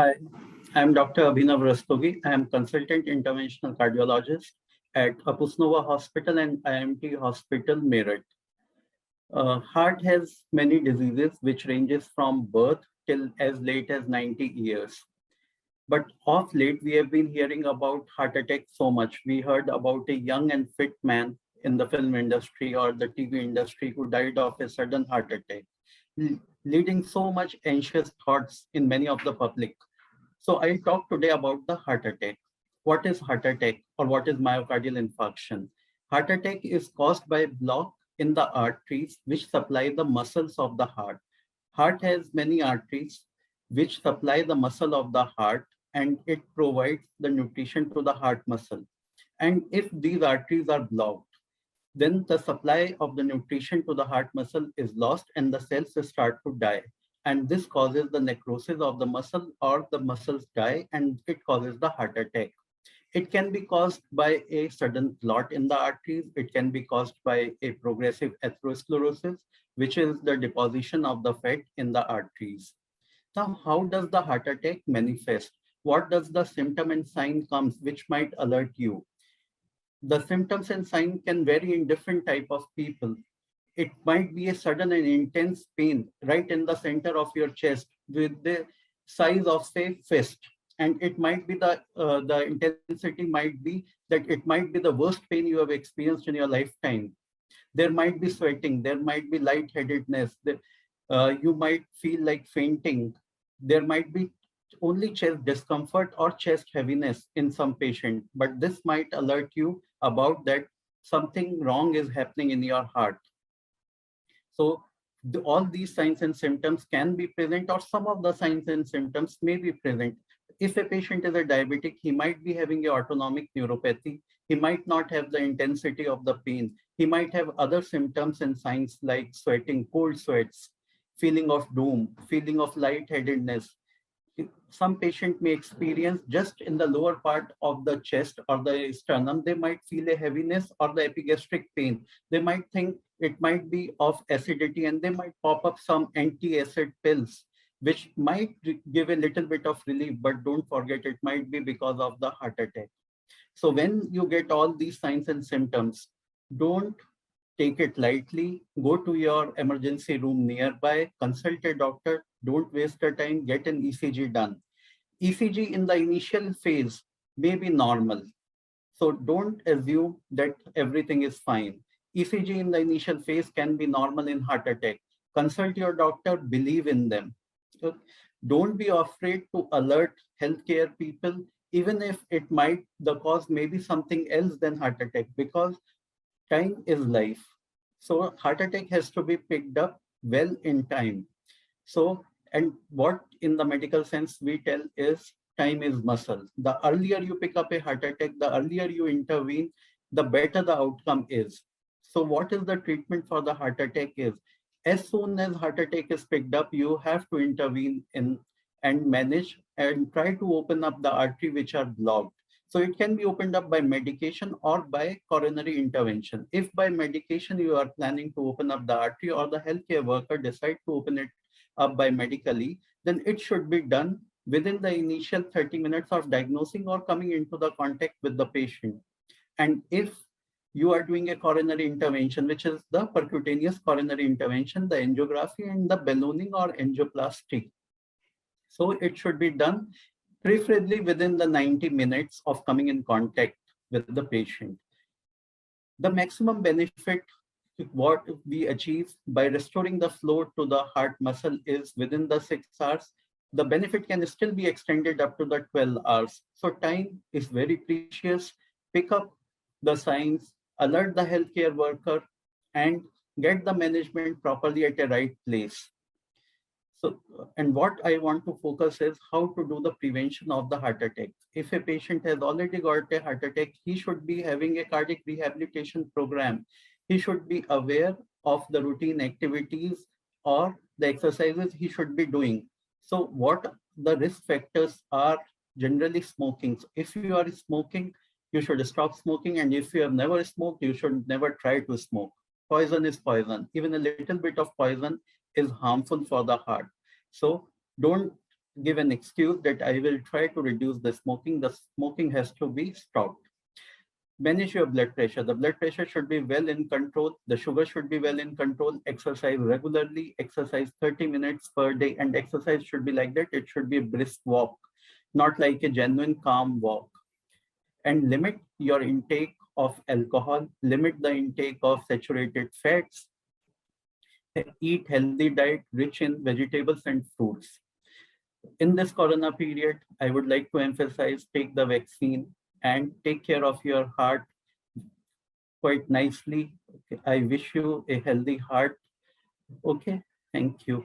Hi, I'm Dr. Abhinav Rastogi. I am consultant interventional cardiologist at Apusnova Hospital and IMT Hospital, Meerut. Heart has many diseases which ranges from birth till as late as 90 years. But of late, we have been hearing about heart attack so much. We heard about a young and fit man in the film industry or the TV industry who died of a sudden heart attack, leading so much anxious thoughts in many of the public. So I'll talk today about the heart attack. What is heart attack or what is myocardial infarction? Heart attack is caused by block in the arteries which supply the muscles of the heart. Heart has many arteries which supply the muscle of the heart and it provides the nutrition to the heart muscle. And if these arteries are blocked, then the supply of the nutrition to the heart muscle is lost and the cells start to die. And this causes the necrosis of the muscle or the muscles die and it causes the heart attack. It can be caused by a sudden clot in the arteries. It can be caused by a progressive atherosclerosis, which is the deposition of the fat in the arteries. Now, how does the heart attack manifest? What does the symptom and sign comes which might alert you? The symptoms and signs can vary in different type of people. It might be a sudden and intense pain right in the center of your chest with the size of say fist, and it might be the intensity might be that it might be the worst pain you have experienced in your lifetime. There might be sweating, there might be lightheadedness, you might feel like fainting. There might be only chest discomfort or chest heaviness in some patient, but this might alert you about that something wrong is happening in your heart. So all these signs and symptoms can be present or some of the signs and symptoms may be present. If a patient is a diabetic, he might be having a autonomic neuropathy. He might not have the intensity of the pain. He might have other symptoms and signs like sweating, cold sweats, feeling of doom, feeling of lightheadedness. Some patient may experience just in the lower part of the chest or the sternum, they might feel a heaviness or the epigastric pain. They might think it might be of acidity and they might pop up some anti-acid pills, which might give a little bit of relief, but don't forget it might be because of the heart attack. So when you get all these signs and symptoms, don't take it lightly. Go to your emergency room nearby, consult a doctor, don't waste your time, get an ECG done. ECG in the initial phase may be normal. So don't assume that everything is fine. ECG in the initial phase can be normal in heart attack. Consult your doctor, believe in them. So don't be afraid to alert healthcare people, even if it might, the cause may be something else than heart attack, because time is life. So heart attack has to be picked up well in time. So, and what in the medical sense we tell is time is muscle. The earlier you pick up a heart attack, the earlier you intervene, the better the outcome is. So what is the treatment for the heart attack is, as soon as heart attack is picked up, you have to intervene in and manage and try to open up the artery which are blocked. So it can be opened up by medication or by coronary intervention. If by medication you are planning to open up the artery or the healthcare worker decide to open it up by medically, then it should be done within the initial 30 minutes of diagnosing or coming into the contact with the patient. And if you are doing a coronary intervention, which is the percutaneous coronary intervention, the angiography and the ballooning or angioplasty. So it should be done preferably within the 90 minutes of coming in contact with the patient. The maximum benefit what we achieve by restoring the flow to the heart muscle is within the 6 hours. The benefit can still be extended up to the 12 hours. So time is very precious. Pick up the signs, alert the healthcare worker, and get the management properly at the right place. So, and what I want to focus is how to do the prevention of the heart attack. If a patient has already got a heart attack, he should be having a cardiac rehabilitation program. He should be aware of the routine activities or the exercises he should be doing. So what the risk factors are generally smoking. So if you are smoking, you should stop smoking. And if you have never smoked, you should never try to smoke. Poison is poison. Even a little bit of poison is harmful for the heart. So don't give an excuse that I will try to reduce the smoking has to be stopped. Manage your blood pressure. The blood pressure should be well in control. The sugar should be well in control. Exercise regularly. Exercise 30 minutes per day. And exercise should be like that. It should be a brisk walk, not like a genuine calm walk. And limit your intake of alcohol. Limit the intake of saturated fats. Eat healthy diet rich in vegetables and fruits. In this corona period, I would like to emphasize, take the vaccine and take care of your heart quite nicely. Okay. I wish you a healthy heart. Okay, thank you.